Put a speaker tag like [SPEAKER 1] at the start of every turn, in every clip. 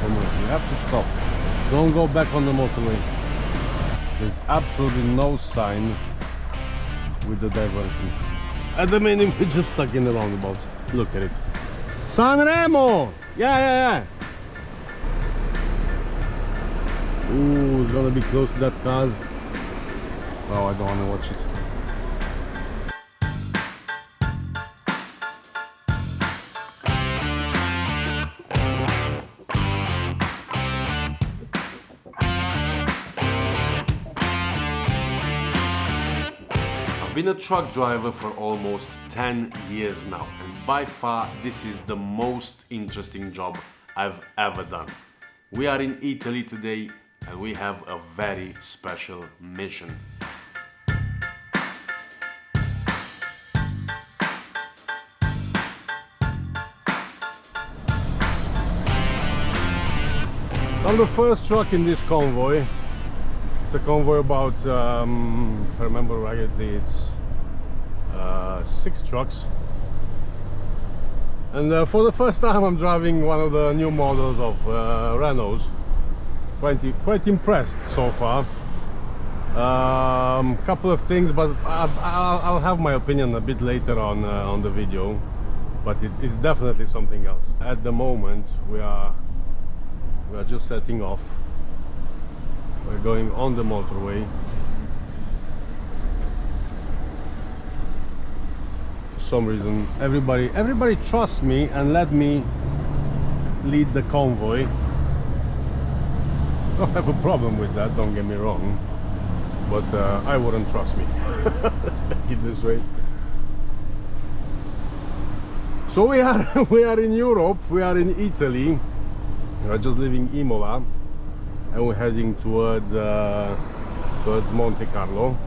[SPEAKER 1] come on, you have to stop. Don't go back on the motorway. There's absolutely no sign with the diversion. At the minute we're just stuck in the roundabout. Look at it. Sanremo! Yeah. Ooh, it's gonna be close to that cars. Oh, I don't wanna watch it. I've been a truck driver for almost 10 years now, and by far this is the most interesting job I've ever done. We are in Italy today and we have a very special mission. I'm the first truck in this convoy. It's a convoy about, if I remember rightly, it's 6 trucks. And for the first time I'm driving one of the new models of Renaults. Quite impressed so far. Couple of things, but I'll have my opinion a bit later on the video. But it's definitely something else. At the moment we are just setting off. We're going on the motorway. For some reason, everybody trusts me and let me lead the convoy. Don't have a problem with that, don't get me wrong, but I wouldn't trust me. It this way. So we are in Europe. We are in Italy. We are just leaving Imola. And we're heading towards Monte Carlo.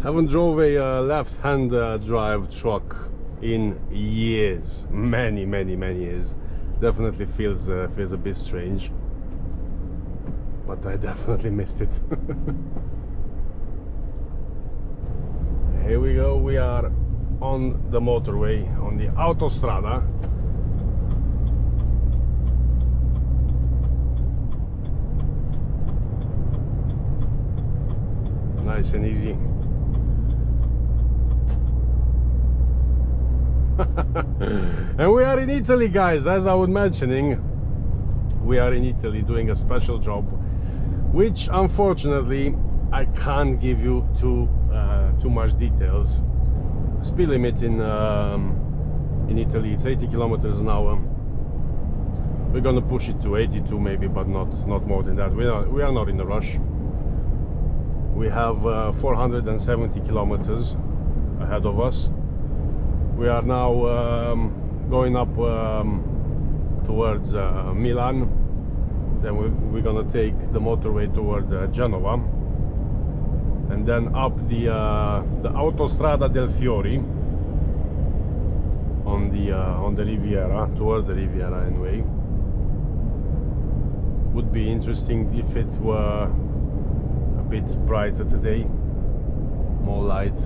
[SPEAKER 1] Haven't drove a left-hand drive truck in years, many years. Definitely feels a bit strange, but I definitely missed it. Here we go. We are on the motorway, on the Autostrada. Nice and easy. And we are in Italy, guys. As I was mentioning, we are in Italy doing a special job, which unfortunately I can't give you too much details. Speed limit in Italy, it's 80 kilometers an hour. We're gonna push it to 82 maybe, but not more than that. We are not in a rush. We have 470 kilometers ahead of us. We are now going up towards Milan. Then we're gonna take the motorway toward Genova, and then up the Autostrada Del Fiori on the Riviera, toward the Riviera anyway. Would be interesting if it were a bit brighter today, more light,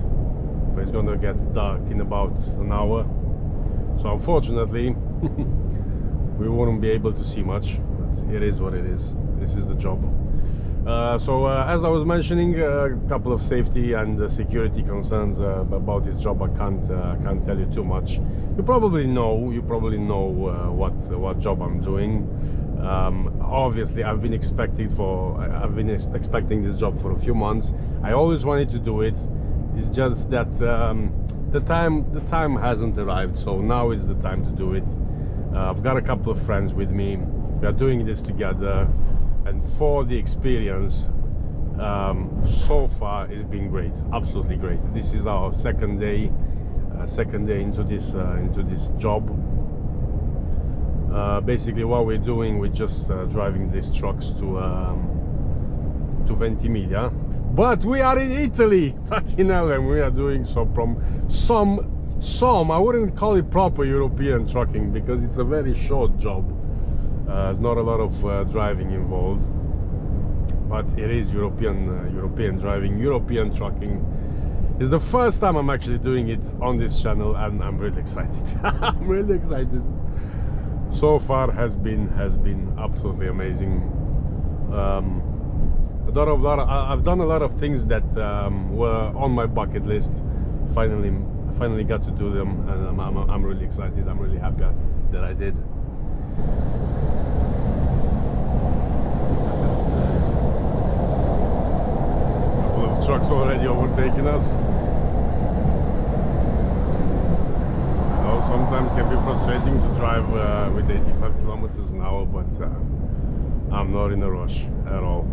[SPEAKER 1] but it's gonna get dark in about an hour, so unfortunately we won't be able to see much, but it is what it is. This is the job. So as I was mentioning, a couple of safety and security concerns about this job. I can't tell you too much. You probably know what job I'm doing. Obviously I've been expecting this job for a few months. I always wanted to do it. It's just that the time hasn't arrived, so now is the time to do it. I've got a couple of friends with me. We are doing this together, and for the experience so far it's been great, absolutely great. This is our second day into this job. Basically what we're doing, we're just driving these trucks to Ventimiglia, but we are in Italy, fucking hell, and we are doing so from some I wouldn't call it proper European trucking, because it's a very short job. There's not a lot of driving involved, but it is European driving, European trucking. It's the first time I'm actually doing it on this channel, and I'm really excited. I'm really excited. so far has been absolutely amazing. I've done a lot of things that were on my bucket list. Finally got to do them, and I'm really excited. I'm really happy that I did. Couple of trucks already overtaking us. Sometimes can be frustrating to drive with 85 kilometers an hour, but I'm not in a rush at all.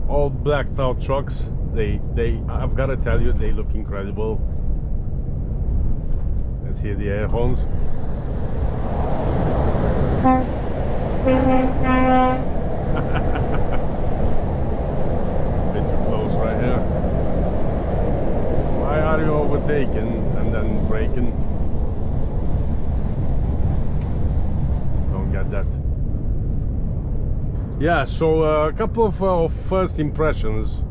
[SPEAKER 1] All blacked out trucks. I've got to tell you, they look incredible. Let's hear the air horns. Bit too close right here. Why are you overtaking and then braking? Don't get that. Yeah, so a couple of first impressions.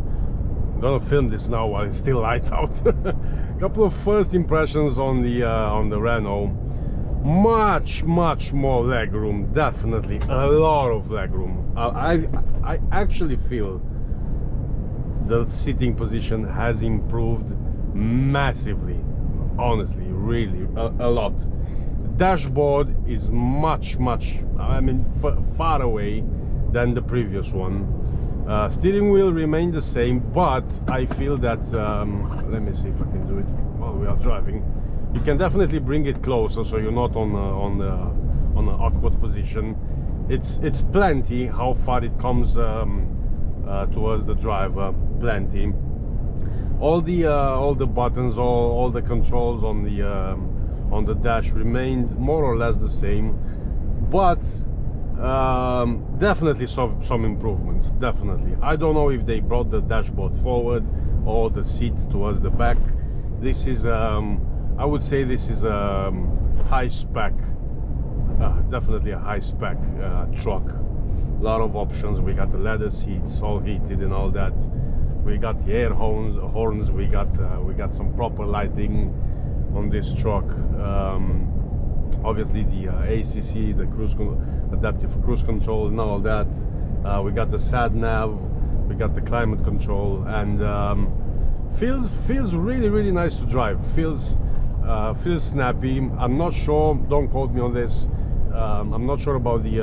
[SPEAKER 1] I'm gonna film this now while it's still light out. A couple of first impressions on the Renault. Much more legroom, definitely a lot of legroom. I actually feel the sitting position has improved massively, honestly, really a lot. The dashboard is much, I mean, far away than the previous one. Steering wheel remained the same, but I feel that let me see if I can do it while we are driving. You can definitely bring it closer, so you're not on an awkward position. It's plenty how far it comes towards the driver, plenty. All the buttons, all the controls on the dash remained more or less the same, but definitely some improvements. Definitely, I don't know if they brought the dashboard forward or the seat towards the back. This is I would say this is a high spec, definitely a high spec truck. A lot of options. We got the leather seats, all heated and all that. We got the air horns. We got some proper lighting on this truck. Obviously the ACC, the adaptive cruise control and all that. We got the sat nav. We got the climate control, and feels really nice to drive. Feels snappy. I'm not sure. Don't quote me on this. I'm not sure about the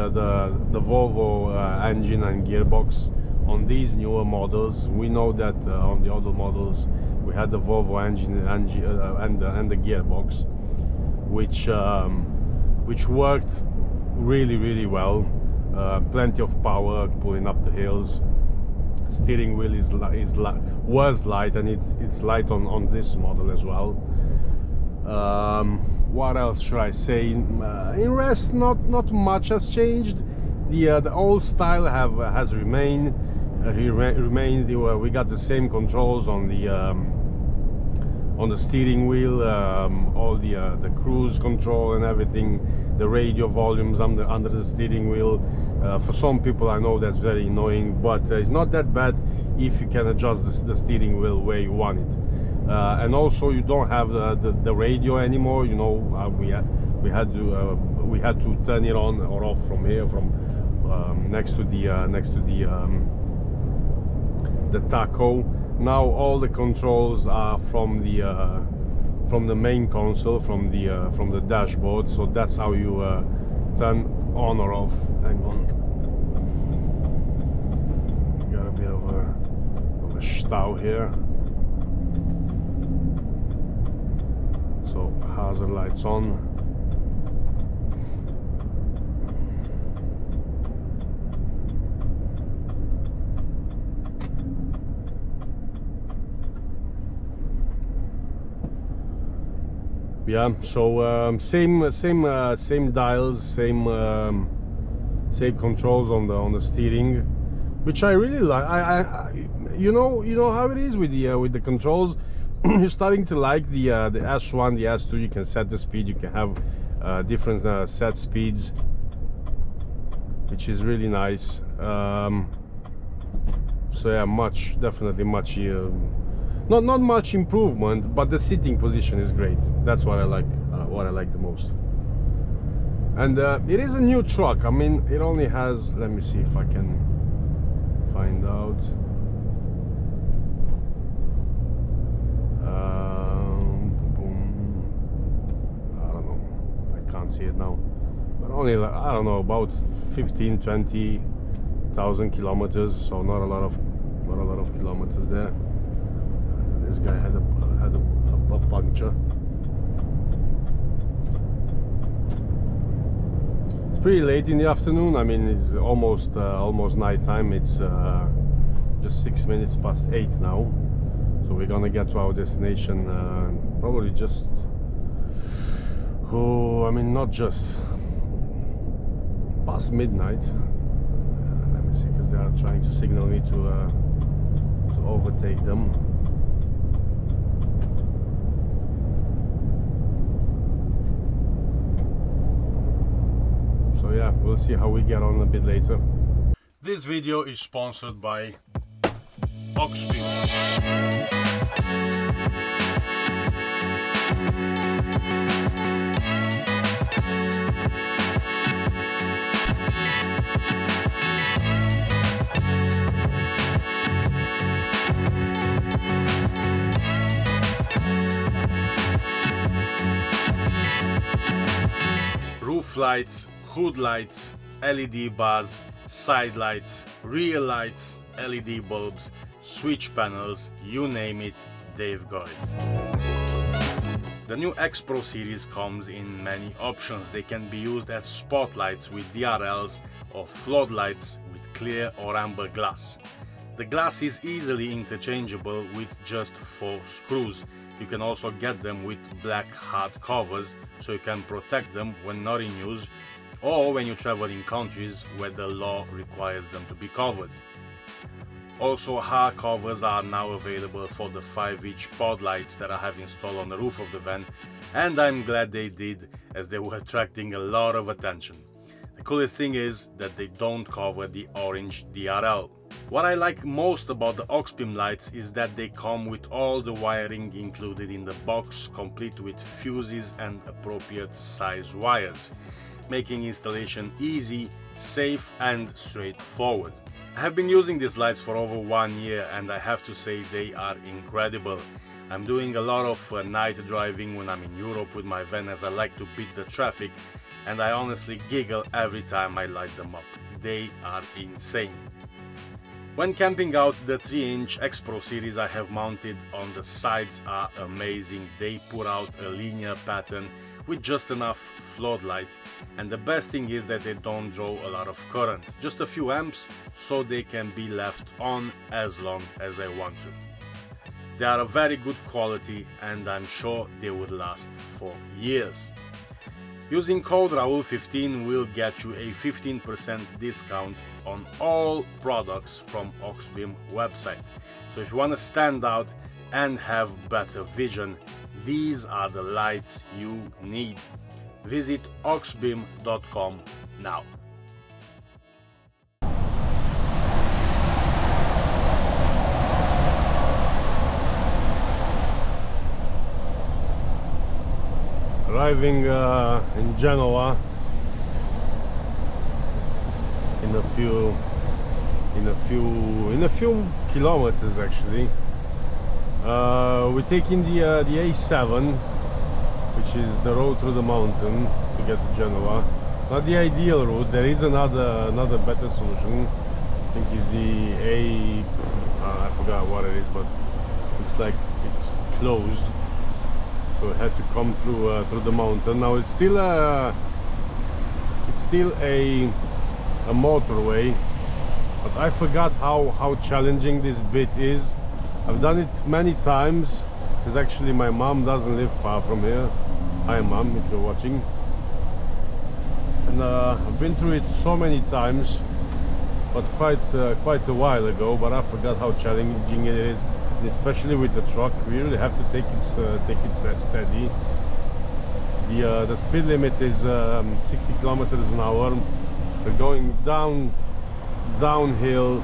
[SPEAKER 1] Volvo engine and gearbox on these newer models. We know that on the other models we had the Volvo engine and the gearbox, which worked really well. Plenty of power pulling up the hills. Steering wheel was light, and it's light on this model as well. What else should I say? In rest, not much has changed. The old style has remained. We got the same controls on the steering wheel, all the cruise control and everything, the radio volumes under the steering wheel. For some people, I know that's very annoying, but it's not that bad if you can adjust the steering wheel where you want it. And also, you don't have the radio anymore. You know, we had to turn it on or off from here, from next to the tacho. Now all the controls are from the main console, from the dashboard. So that's how you turn on or off. Hang on, got a bit of a stau here. So hazard lights on. Yeah, so same dials, same controls on the steering, which I really like. I you know how it is with the controls. You're starting to like the S1, the S2. You can set the speed. You can have different set speeds, which is really nice. So yeah, definitely much. Not much improvement, but the sitting position is great. That's what I like. what I like the most. And it is a new truck. I mean, it only has, let me see if I can find out. I don't know, I can't see it now, but only like, I don't know, about 15-20,000 kilometers, so not a lot of kilometers there. This guy had a puncture. It's pretty late in the afternoon. I mean, it's almost night time. It's just 6 minutes past 8 now, so we're gonna get to our destination probably just, oh, I mean, not just past midnight. Let me see, because they are trying to signal me to overtake them. So yeah, we'll see how we get on a bit later. This video is sponsored by Autostrada. Roof lights, hood lights, LED bars, side lights, rear lights, LED bulbs, switch panels, you name it, they've got it. The new X Pro series comes in many options. They can be used as spotlights with DRLs or floodlights with clear or amber glass. The glass is easily interchangeable with just 4 screws. You can also get them with black hard covers, so you can protect them when not in use or when you travel in countries where the law requires them to be covered. Also, hard covers are now available for the 5-inch pod lights that I have installed on the roof of the van, and I'm glad they did, as they were attracting a lot of attention. The coolest thing is that they don't cover the orange DRL. What I like most about the Autostrada lights is that they come with all the wiring included in the box, complete with fuses and appropriate size wires, making installation easy, safe and straightforward. I have been using these lights for over 1 year and I have to say they are incredible. I'm doing a lot of night driving when I'm in Europe with my van, as I like to beat the traffic, and I honestly giggle every time I light them up. They are insane. When camping out, the 3-inch X Pro series I have mounted on the sides are amazing. They put out a linear pattern with just enough floodlight, and the best thing is that they don't draw a lot of current, just a few amps, so they can be left on as long as I want to. They are a very good quality and I'm sure they would last for years. Using code Raul15 will get you a 15% discount on all products from Autostrada website. So if you want to stand out and have better vision, these are the lights you need. Visit autostrada.com now. Arriving in Genoa in a few kilometers actually. We're taking the A7, which is the road through the mountain to get to Genoa. Not the ideal route. There is another better solution. I think it's the I forgot what it is, but looks like it's closed. So we had to come through the mountain. Now it's still a motorway, but I forgot how challenging this bit is. I've done it many times, because actually my mom doesn't live far from here. Hi mom, if you're watching. And I've been through it so many times, but quite a while ago. But I forgot how challenging it is. Especially with the truck, we really have to take it steady. The speed limit is 60 kilometers an hour. We're going downhill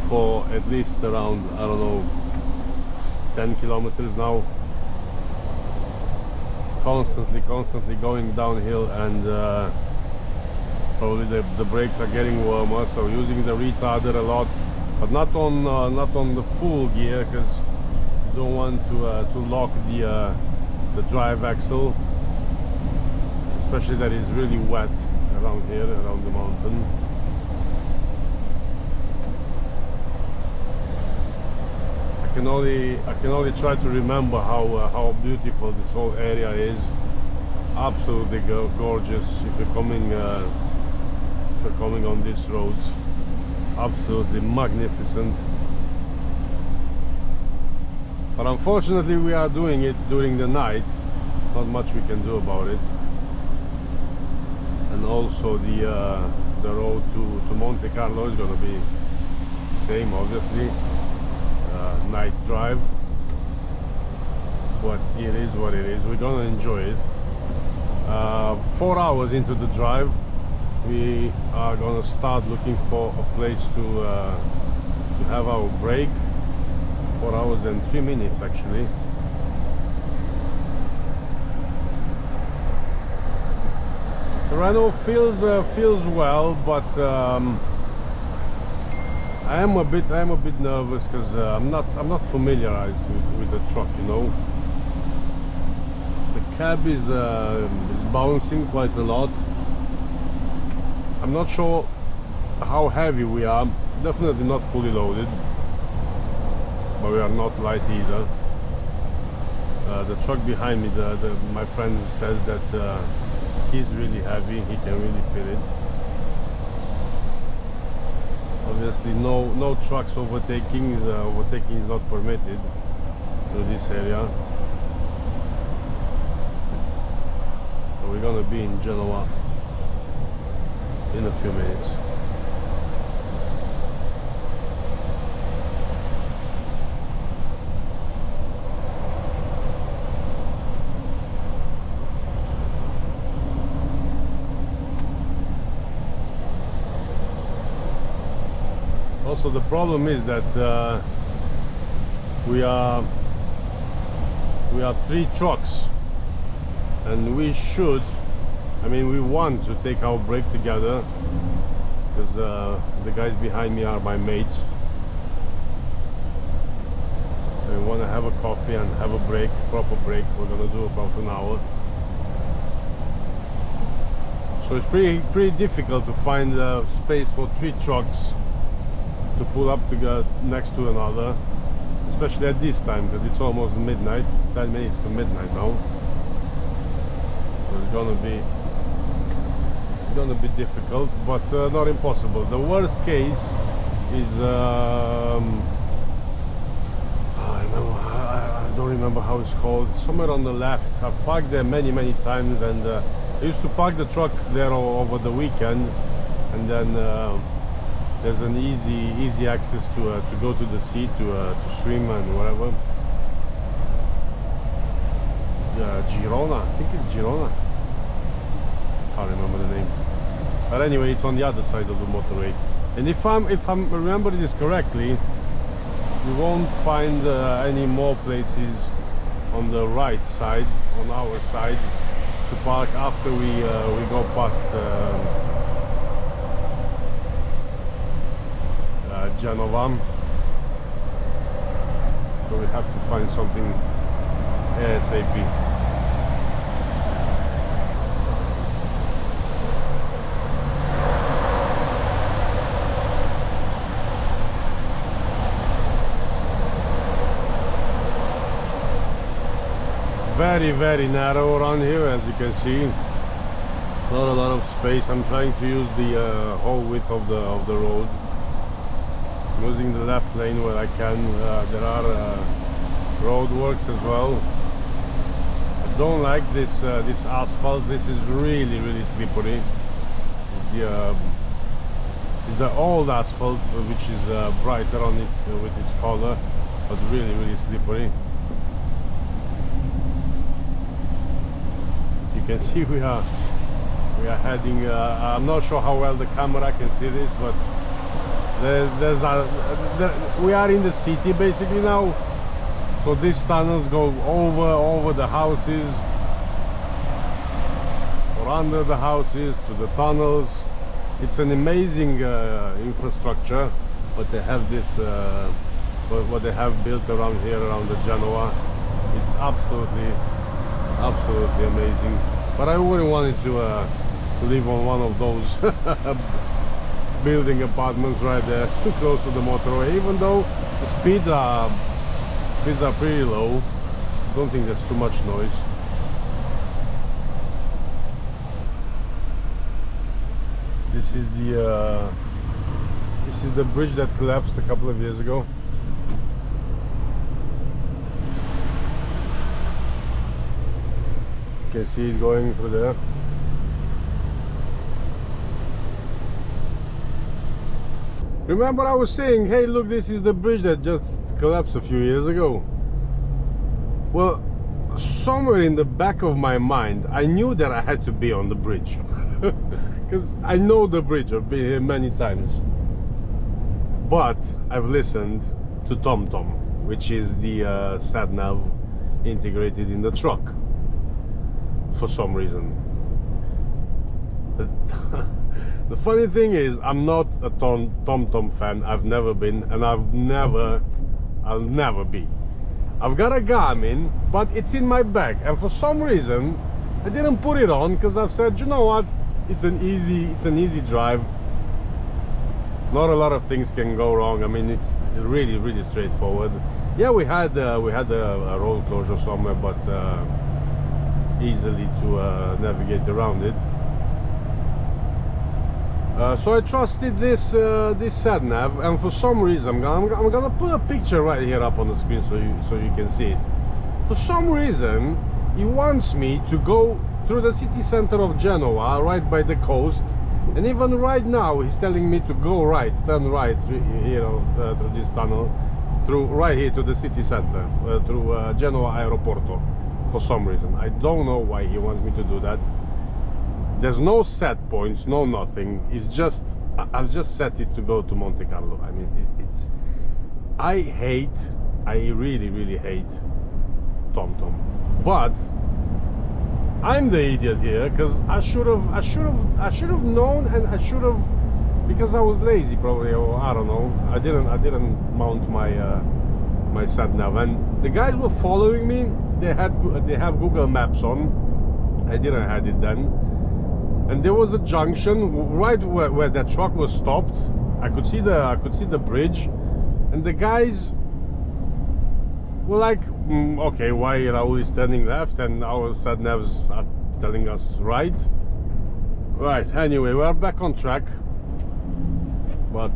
[SPEAKER 1] for at least around, I don't know, 10 kilometers now. constantly going downhill, and probably the brakes are getting warmer, so using the retarder a lot, but not on the full gear, because you don't want to lock the drive axle, especially that is really wet around here, around the mountain. I can only try to remember how beautiful this whole area is. Absolutely gorgeous if you're coming on these roads. Absolutely magnificent. But unfortunately we are doing it during the night. Not much we can do about it. And also the road to Monte Carlo is going to be same, obviously. Night drive, but it is what it is. We're gonna enjoy it. 4 hours into the drive, we are gonna start looking for a place to have our break. 4 hours and 3 minutes actually. The Renault feels well, but I am a bit nervous because I'm not familiarized with the truck, you know. The cab is bouncing quite a lot. I'm not sure how heavy we are. Definitely not fully loaded, but we are not light either. The truck behind me, my friend says that he's really heavy. He can really feel it. Obviously no trucks overtaking. Overtaking is not permitted through this area. So we're gonna be in Genoa in a few minutes. Also, the problem is that we are 3 trucks, and we should, I mean, we want to take our break together, because the guys behind me are my mates. And we want to have a coffee and have a break, proper break. We're gonna do about an hour. So it's pretty difficult to find space for 3 trucks to pull up together next to another, especially at this time, because it's almost midnight, 10 minutes to midnight now. So it's gonna be difficult, but not impossible. The worst case is I don't remember how it's called, somewhere on the left. I've parked there many times, and I used to park the truck there over the weekend, and then there's an easy access to go to the sea to swim and whatever. Girona, I think it's Girona. Can't remember the name. But anyway, it's on the other side of the motorway. And if I'm remembering this correctly, you won't find any more places on the right side, on our side, to park after we go past Genova. So we have to find something ASAP. Very narrow around here, as you can see. Not a lot of space. I'm trying to use the whole width of the road. I'm using the left lane where I can. There are road works as well. I don't like this asphalt. This is really slippery. It's the old asphalt, which is brighter on with its color, but really slippery. You can see we are heading. I'm not sure how well the camera can see this, but we are in the city basically now. So these tunnels go over the houses, or under the houses to the tunnels. It's an amazing infrastructure, but they have this, what they have built around here, around the Genoa. It's absolutely amazing. But I wouldn't want it to live on one of those building apartments right there, too close to the motorway. Even though the speeds are pretty low, I don't think there's too much noise. This is the bridge that collapsed a couple of years ago. You can see it going through there. Remember I was saying, hey look, this is the bridge that just collapsed a few years ago. Well, somewhere in the back of my mind I knew that I had to be on the bridge. Because I know the bridge, I've been here many times. But I've listened to TomTom, which is the sat nav integrated in the truck, for some reason. The funny thing is, I'm not a TomTom fan. I've never been, and I'll never be. I've got a Garmin, but it's in my bag, and for some reason I didn't put it on, because I've said, you know what, it's an easy drive. Not a lot of things can go wrong. I mean, it's really straightforward. Yeah, we had a road closure somewhere, but easily to navigate around it. So I trusted this sat nav, and for some reason I'm gonna put a picture right here up on the screen so you can see it. For some reason he wants me to go through the city center of Genoa, right by the coast, and even right now he's telling me to go right, turn right, you know, through this tunnel, through right here to the city center, through Genoa Aeroporto. For some reason I don't know why he wants me to do that. There's no set points, no nothing. It's just, I've just set it to go to Monte Carlo. I mean, I really hate TomTom. But I'm the idiot here, because I should have known, and I should have, because I was lazy probably, or I don't know. I didn't mount my sat nav, and the guys were following me. They have Google Maps on. I didn't have it then. And there was a junction right where that truck was stopped. I could see the bridge, and the guys were like, okay, why Raul is turning left and our sat navs are telling us right. Right, anyway, we're back on track, but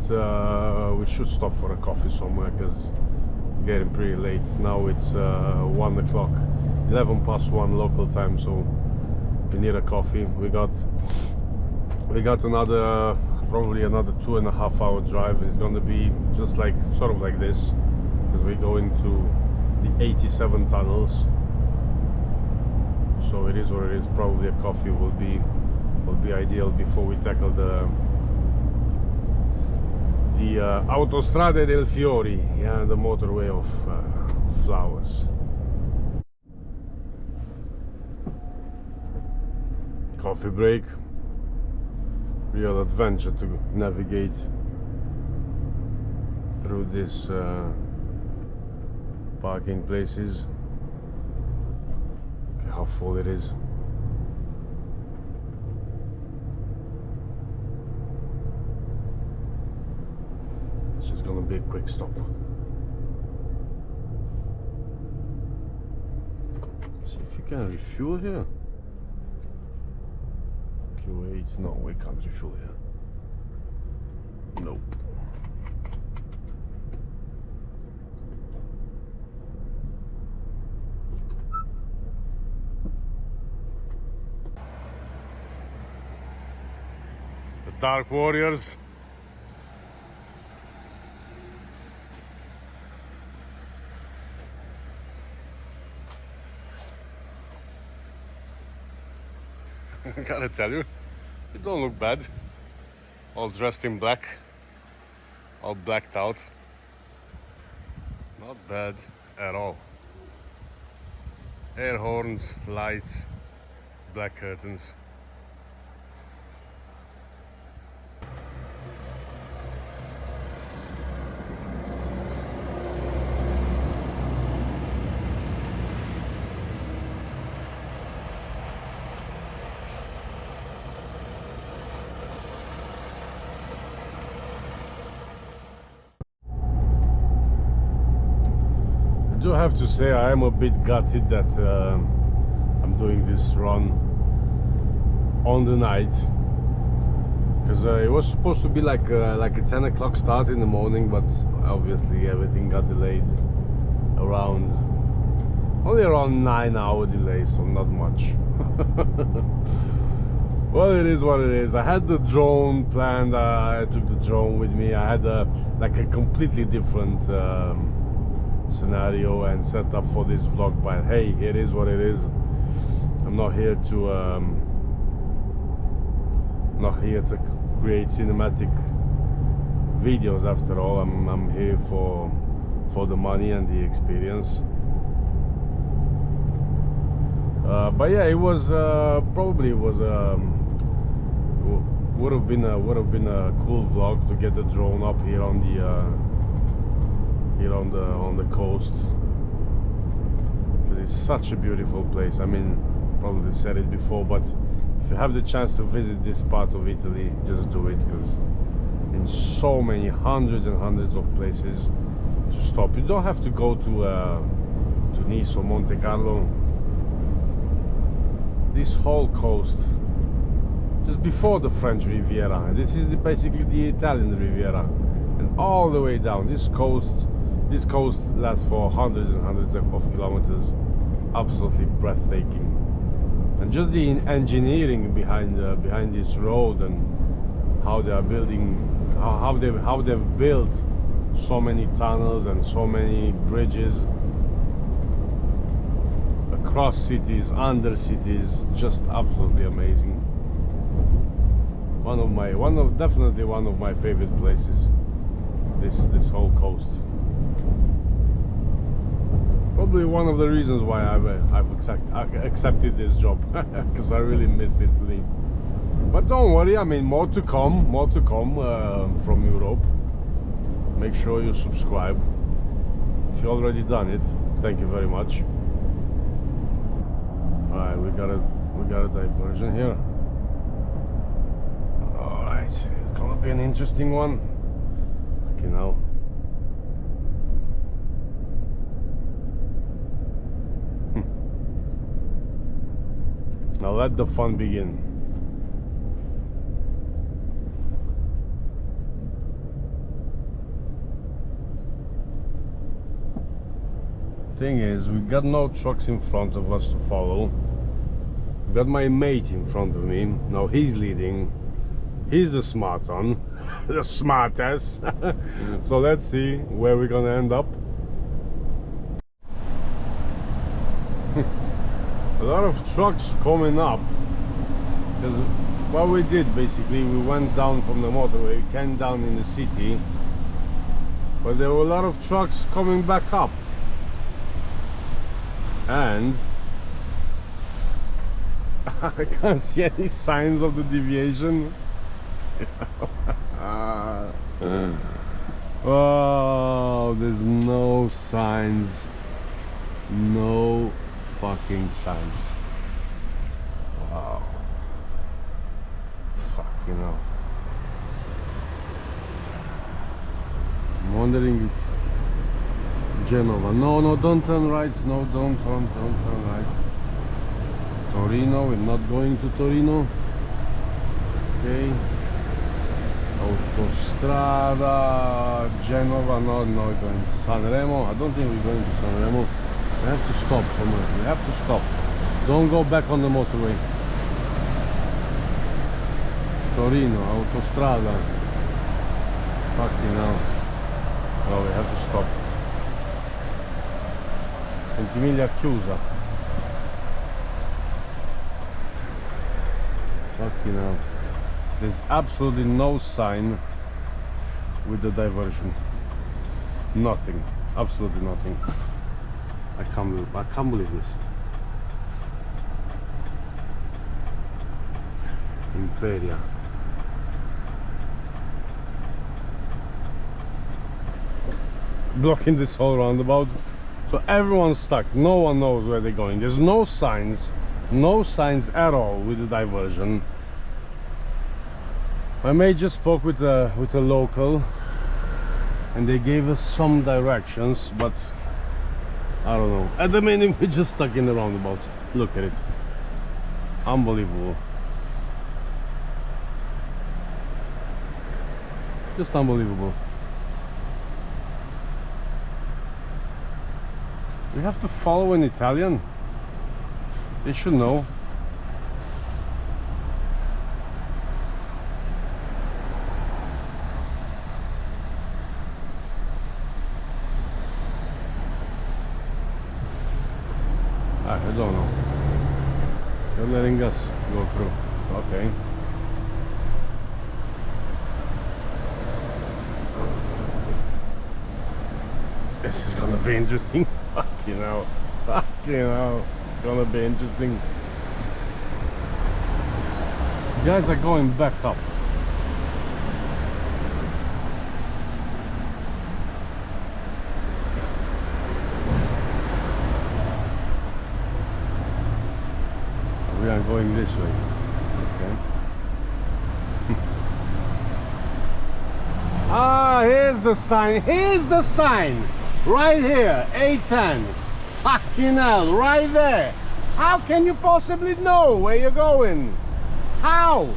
[SPEAKER 1] we should stop for a coffee somewhere, because it's getting pretty late now. It's 1 o'clock, 11 past 1 local time, so we need a coffee. We got another, probably another 2.5 hour drive. It's going to be just like, sort of like this, because we're going to the 87 tunnels. So it is what it is. Probably a coffee will be ideal before we tackle the Autostrada del Fiori, yeah, the motorway of flowers. Coffee break. Real adventure to navigate through this parking places. Okay, how full it is. It's just gonna be a quick stop. See if you can refuel here. Wait, no, we can't refuel here. Nope. The Dark Warriors. I gotta tell you, you don't look bad. All dressed in black, all blacked out. Not bad at all. Air horns, lights, black curtains. do have to say I am a bit gutted that I'm doing this run on the night, because it was supposed to be like a 10 o'clock start in the morning, but obviously everything got delayed only around 9-hour delay, so not much. Well, it is what it is. I had the drone planned. I took the drone with me. I had like a completely different scenario and set up for this vlog, but hey, it is what it is. I'm not here to create cinematic videos after all. I'm here for the money and the experience. But yeah, it was probably would have been a cool vlog to get the drone up here on the coast, because it's such a beautiful place. I mean, probably said it before, but if you have the chance to visit this part of Italy, just do it, because in so many hundreds and hundreds of places to stop. You don't have to go to Nice or Monte Carlo. This whole coast, just before the French Riviera, this is basically the Italian Riviera, and all the way down this coast lasts for hundreds and hundreds of kilometers. Absolutely breathtaking. And just the engineering behind this road, and how they are building, how they've built so many tunnels and so many bridges across cities, under cities, just absolutely amazing. Definitely one of my favorite places, this whole coast. Probably one of the reasons why I've accepted this job, because I really missed Italy. But don't worry, I mean, more to come from Europe. Make sure you subscribe. If you've already done it, thank you very much. Alright, we got a diversion here. Alright, it's gonna be an interesting one. Okay, now. Now let the fun begin. Thing is, we got no trucks in front of us to follow. We got my mate in front of me. Now he's leading. He's the smart one, the smartest. So let's see where we're gonna end up. A lot of trucks coming up, because what we did basically, we went down from the motorway, came down in the city, but there were a lot of trucks coming back up, and I can't see any signs of the deviation. Oh, there's no signs, no fucking signs. Wow. Fucking hell. I'm wondering if Genova. No, don't turn right. No, don't turn right. Torino, we're not going to Torino. Okay. Autostrada Genova. No, we're going to Sanremo. I don't think we're going to Sanremo. We have to stop somewhere. We have to stop. Don't go back on the motorway. Torino, Autostrada. Fucking hell. No, we have to stop. Ventimiglia chiusa. Fucking hell. There's absolutely no sign with the diversion. Nothing. Absolutely nothing. I can't believe this. Imperia. Blocking this whole roundabout, so everyone's stuck. No one knows where they're going. There's no signs at all with the diversion. My mate just spoke with a local, and they gave us some directions, but I don't know. At the minute we're just stuck in the roundabout. Look at it. Unbelievable. Just unbelievable. We have to follow an Italian. They should know. I don't know. They're letting us go through. Okay. This is gonna be interesting. Fucking hell. Fucking hell. It's gonna be interesting. You guys are going back up. We are going this way. Okay. Ah, here's the sign. Here's the sign. Right here. A10. Fucking hell. Right there. How can you possibly know where you're going? How?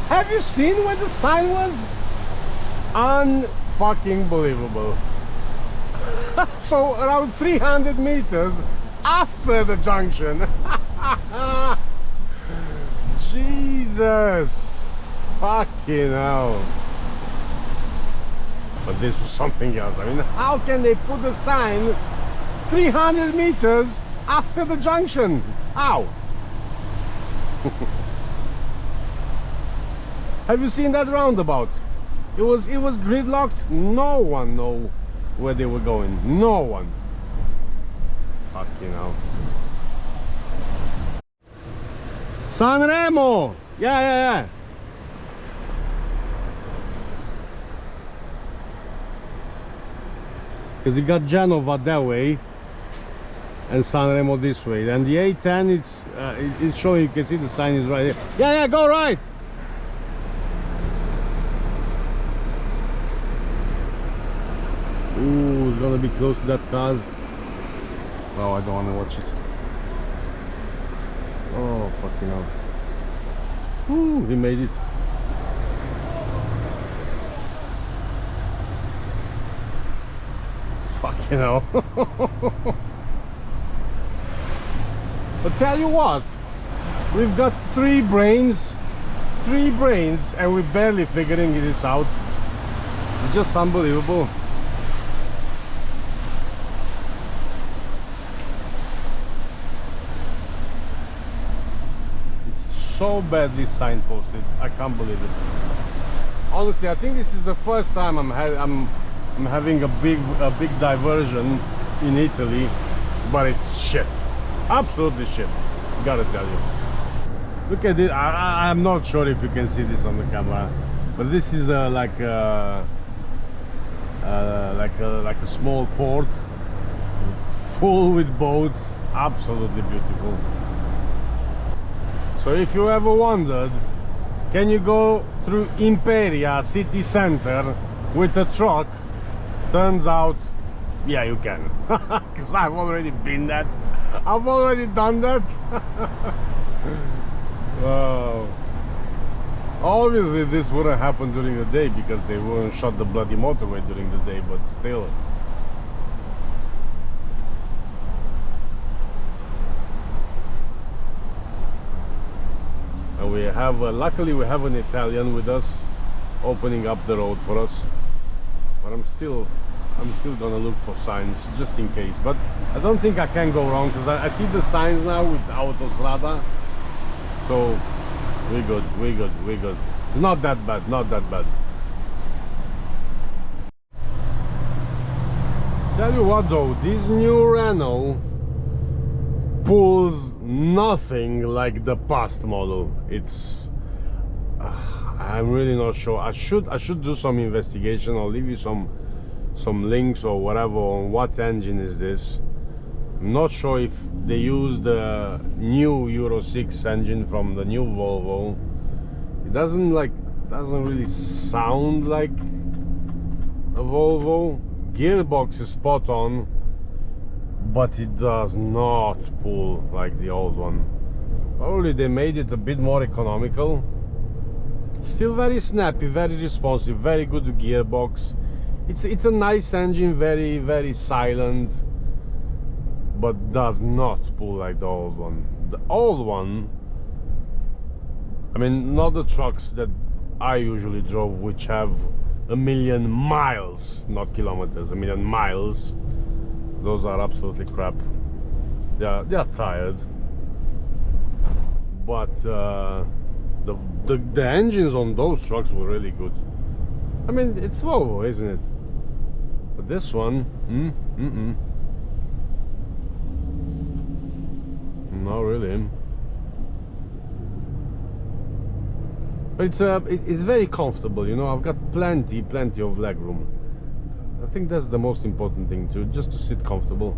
[SPEAKER 1] Have you seen where the sign was? Unfucking believable. So around 300 meters after the junction. Jesus. Fucking hell. But this was something else. I mean, how can they put the sign 300 meters after the junction? How? Have you seen that roundabout? It was gridlocked. No one knew where they were going. No one. Fucking hell. Sanremo! Yeah. Because you got Genova that way and Sanremo this way, and the A10 it's showing. You can see the sign is right here. Yeah, go right. Ooh, it's gonna be close to that cars. Oh, I don't want to watch it. Oh, fucking hell. Ooh, we made it. Fucking hell. But tell you what, we've got three brains, and we're barely figuring this out. It's just unbelievable. It's so badly signposted. I can't believe it. Honestly, I think this is the first time I'm having a big diversion in Italy, but it's shit. Absolutely shit. Gotta tell you. Look at it. I'm not sure if you can see this on the camera, but this is like a small port full with boats. Absolutely beautiful. So if you ever wondered, can you go through Imperia city center with a truck? Turns out, yeah, you can. Because I've already been that. I've already done that. Wow. Obviously this wouldn't happen during the day because they wouldn't shut the bloody motorway during the day, but still. And we have, luckily we have an Italian with us, opening up the road for us. But I'm still gonna look for signs just in case. But I don't think I can go wrong because I see the signs now with Autostrada. So we're good. It's not that bad, not that bad. Tell you what though, this new Renault pulls nothing like the past model. It's I'm really not sure. I should do some investigation. I'll leave you some links or whatever on what engine is this. I'm not sure if they use the new Euro 6 engine from the new Volvo. It doesn't really sound like a Volvo. Gearbox is spot on. but it does not pull like the old one. Probably they made it a bit more economical. Still very snappy, very responsive, very good gearbox. It's a nice engine, very silent, but does not pull like the old one. The old one, I mean, not the trucks that I usually drove, which have 1,000,000 miles, not kilometers, 1,000,000 miles. Those are absolutely crap. They are tired. But the engines on those trucks were really good. I mean, it's Volvo, isn't it? But this one, not really. But it's very comfortable, you know. I've got plenty of leg room. I think that's the most important thing too, just to sit comfortable.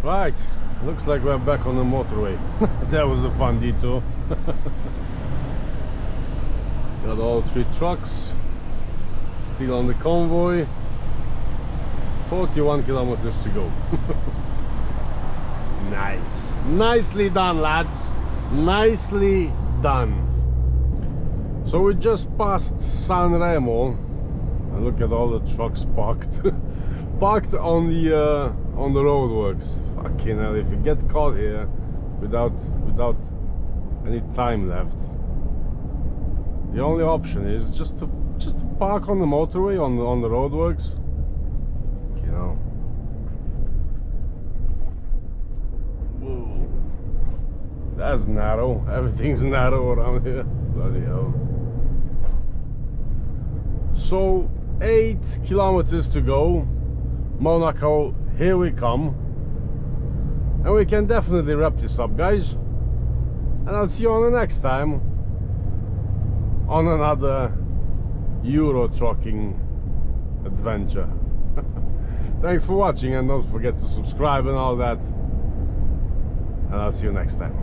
[SPEAKER 1] Right, looks like we're back on the motorway. That was a fun detour. Got all 3 trucks still on the convoy. 41 kilometers to go. Nice, nicely done, lads, nicely done. So we just passed San Remo, and look at all the trucks parked parked on the roadworks. Fucking hell, if you get caught here without any time left, the only option is just to park on the motorway, on the roadworks, you know. Whoa, that's narrow. Everything's narrow around here. Bloody hell. So 8 kilometers to go. Monaco, here we come. And we can definitely wrap this up, guys. And I'll see you on the next time on another Euro trucking adventure. Thanks for watching, and don't forget to subscribe and all that. And I'll see you next time.